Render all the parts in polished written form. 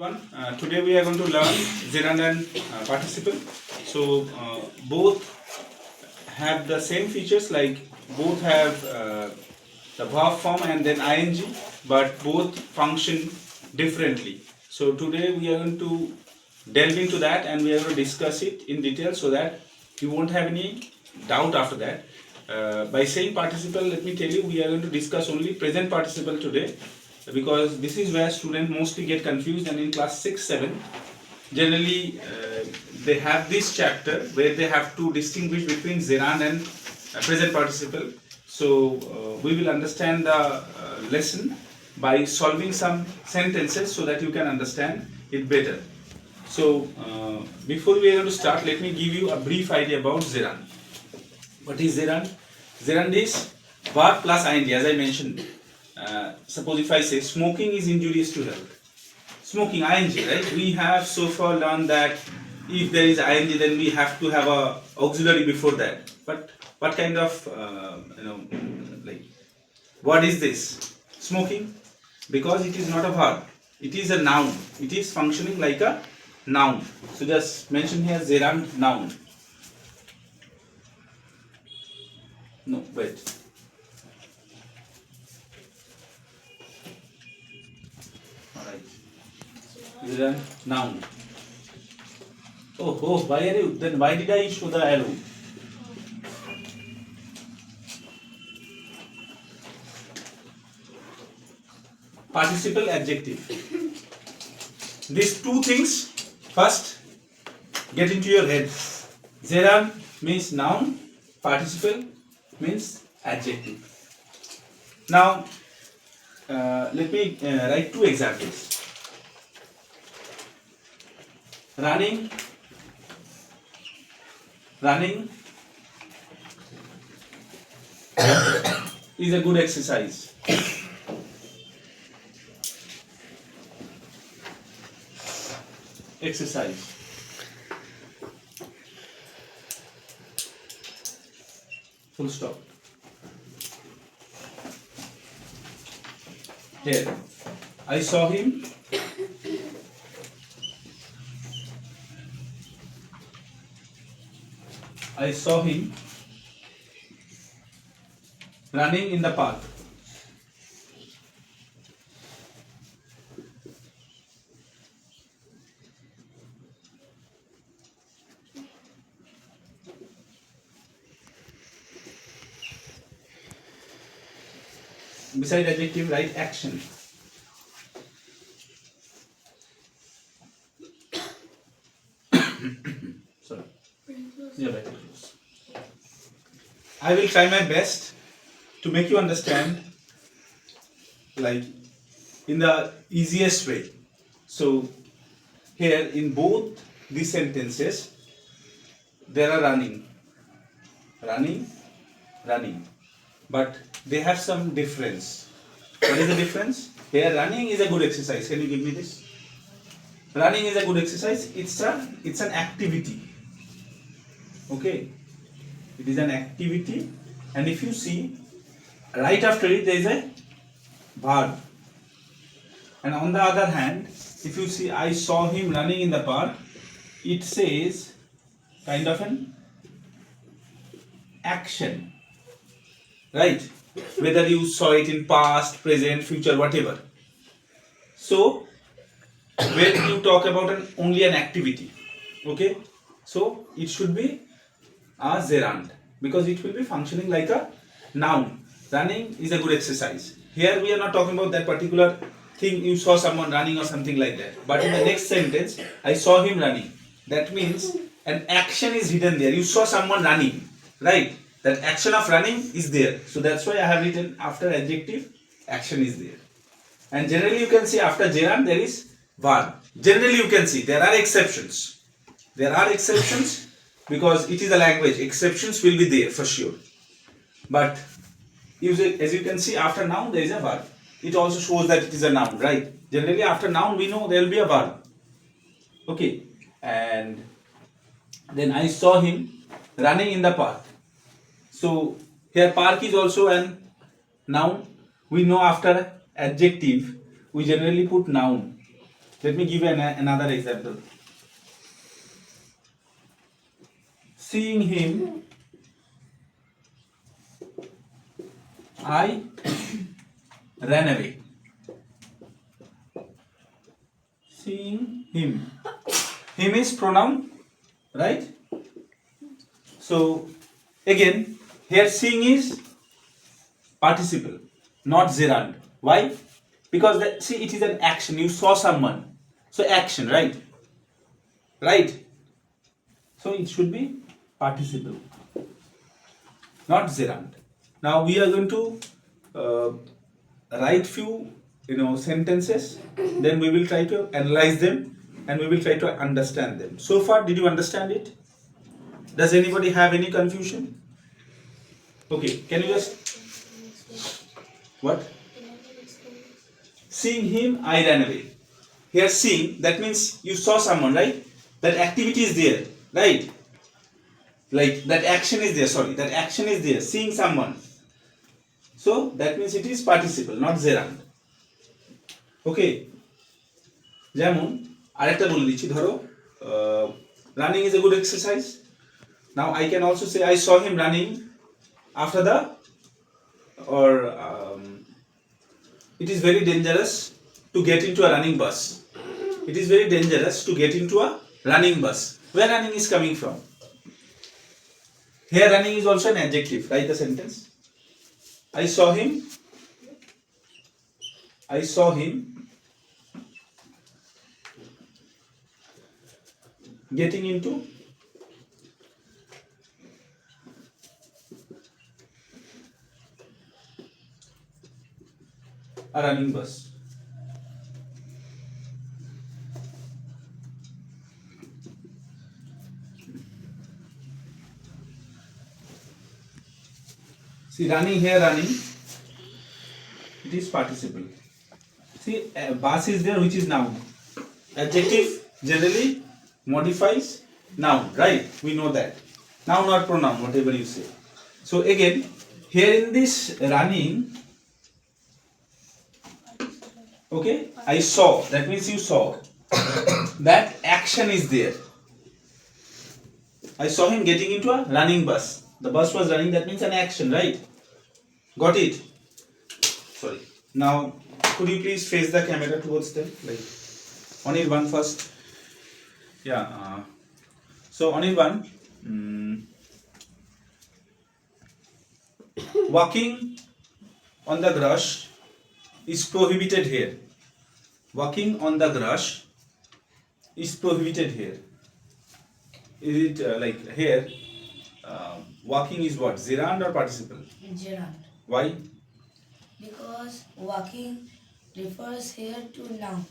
everyone. Today we are going to learn gerund and participle. So both have the same features, like both have the verb form and then ing, but both function differently. So today we are going to delve into that and we are going to discuss it in detail so that you won't have any doubt after that. By saying participle, let me tell you, we are going to discuss only present participle today, because this is where students mostly get confused, and in class 6-7 generally they have this chapter where they have to distinguish between gerund and present participle. So we will understand the lesson by solving some sentences so that you can understand it better. So before we are going to start, let me give you a brief idea about gerund. What is gerund? Gerund is verb plus ing, as I mentioned. Suppose if I say smoking is injurious to health. Smoking, ing, right? We have so far learned that if there is ing, then we have to have a auxiliary before that. But what kind of, what is this? Smoking? Because it is not a verb. It is a noun. It is functioning like a noun. So just mention here gerund noun. No, wait. Alright. Gerund noun. Oh, why are you? Then why did I show the arrow? Participle, adjective. These two things first get into your head. Gerund means noun, participle means adjective. Now let me write two examples. Running is a good exercise. Full stop. Here, I saw him running in the park. Beside adjective, write action. Sorry. Yeah, better. I will try my best to make you understand, like, in the easiest way. So here in both these sentences there are running, but they have some difference. What is the difference? Here running is a good exercise. Can you give me this? Running is a good exercise. It's an activity. Okay, it is an activity, and if you see right after it there is a verb. And on the other hand, if you see I saw him running in the park, it says kind of an action, right? Whether you saw it in past, present, future, whatever. So when you talk about only an activity, okay, so it should be a gerund, because it will be functioning like a noun. Running is a good exercise. Here we are not talking about that particular thing, you saw someone running or something like that. But in the next sentence, I saw him running. That means an action is hidden there. You saw someone running, right? That action of running is there. So that's why I have written after adjective, action is there. And generally you can see after gerund there is verb. Generally you can see, there are exceptions. Because it is a language. Exceptions will be there for sure. But as you can see, after noun there is a verb. It also shows that it is a noun, right? Generally after noun we know there will be a verb. Okay. And then I saw him running in the park. So here park is also an noun. We know after adjective we generally put noun. Let me give you another example. Seeing him, I ran away. Seeing him. Him is pronoun, right? So again, here seeing is participle, not gerund. Why? Because see, it is an action. You saw someone, so action, right? Right. So it should be participle, not gerund. Now we are going to write few sentences. Then we will try to analyze them, and we will try to understand them. So far, did you understand it? Does anybody have any confusion? Okay, can you just what? Seeing him, I ran away. Here, seeing, that means you saw someone, right? That activity is there, right? Like that action is there. Sorry, that action is there. Seeing someone. So that means it is participle, not gerund. Okay. যেমন আরেকটা বলে দিচ্ছি ধরো running is a good exercise now I can also say I saw him running after the or it is very dangerous to get into a running bus. It is very dangerous to get into a running bus. Where running is coming from? Here running is also an adjective. Write the sentence. I saw him getting into a running bus. See, running here, running, it is participle. See, bus is there, which is noun. Adjective generally modifies noun, right? We know that. Noun or pronoun, whatever you say. So again, here in this running, okay, I saw, that means you saw. That action is there. I saw him getting into a running bus. The bus was running, that means an action, right? Got it? Sorry. Now, could you please face the camera towards them? Like, Anirban first. Yeah. So, Anirban, walking on the grass is prohibited here. Walking on the grass is prohibited here. Is it like here? Walking is what? Gerund or participle? Gerund. Why? Because walking refers here to noun.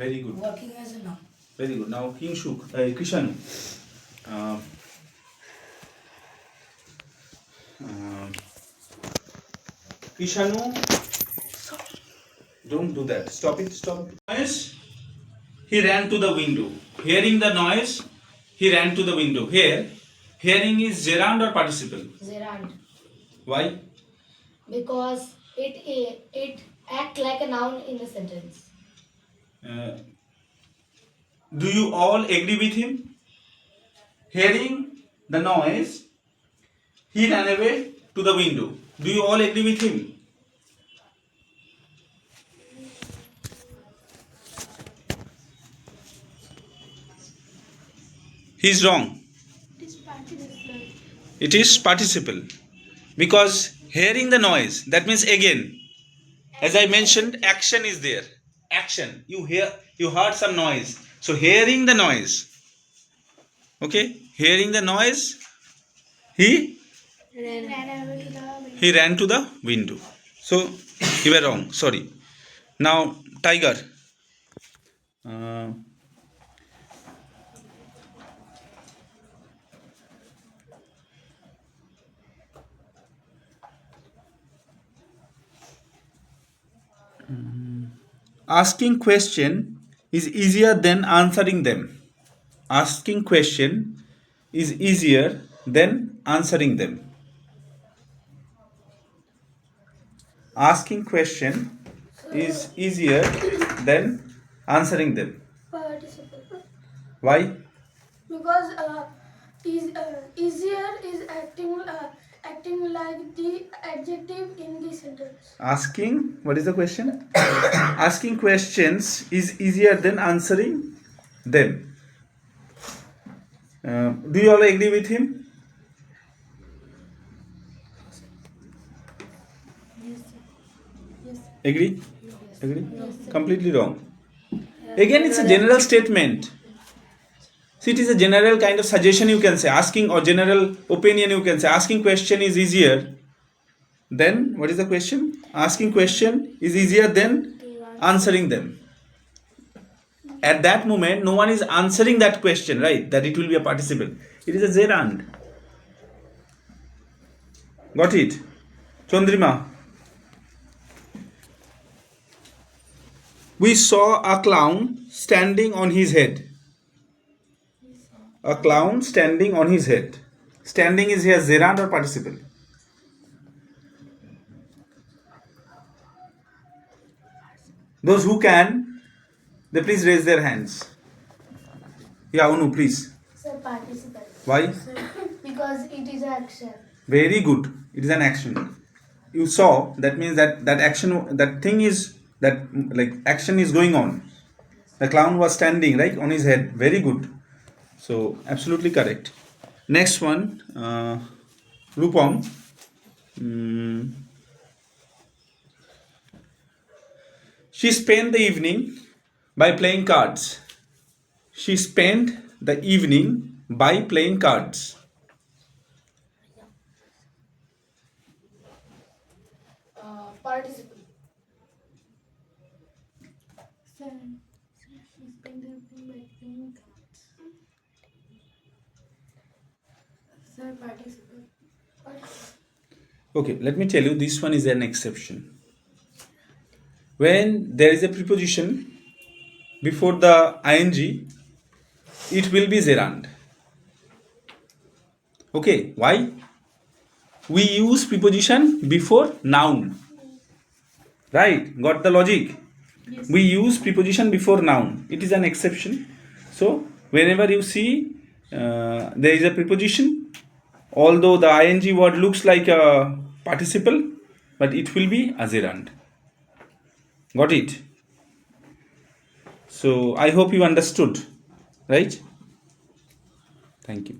Very good. Walking as a noun. Very good. Now Krishanu. Krishanu, don't do that. Stop it. Stop. Noise. He ran to the window. Hearing the noise, he ran to the window. Here, hearing is gerund or participle? Gerund. Why? Because it act like a noun in the sentence. Do you all agree with him? Hearing the noise, he ran away to the window. Do you all agree with him? He is wrong. It is participle. Because hearing the noise, that means again, as I mentioned, action is there. Action. You heard some noise. So hearing the noise. Okay? Hearing the noise, he ran to the window. So you were wrong. Sorry. Now, Tiger. Asking question is easier than answering them. Asking question is easier than answering them. Asking question is easier than answering them. Participle. Why? Because easier is acting like the adjective in the sentence. Asking, what is the question? Asking questions is easier than answering them. Do you all agree with him? Agree? Agree? Completely wrong. Again, it's a general statement. See, it is a general kind of suggestion you can say. Asking or general opinion you can say. Asking question is easier. Then, what is the question? Asking question is easier than answering them. At that moment, no one is answering that question, right? That it will be a participle. It is a gerund. Got it? Chandrima. We saw a clown standing on his head. A clown standing on his head. Standing is here gerund or participle? Those who can, they please raise their hands. Yeah, Unu, please. Sir, participle. Why? Because it is action. Very good. It is an action. You saw, that means that action, that thing is, that like action is going on. The clown was standing, right, on his head. Very good. So, absolutely correct. Next one, Rupam. She spent the evening by playing cards. She spent the evening by playing cards. Participle. Sir, she spent the evening by playing cards. Sir, participle. Okay, let me tell you, this one is an exception. When there is a preposition before the ing, it will be gerund. Okay, why? We use preposition before noun. Right? Got the logic? Yes. We use preposition before noun. It is an exception. So, whenever you see there is a preposition, although the ing word looks like a participle, but it will be a gerund. Got it? So, I hope you understood. Right? Thank you.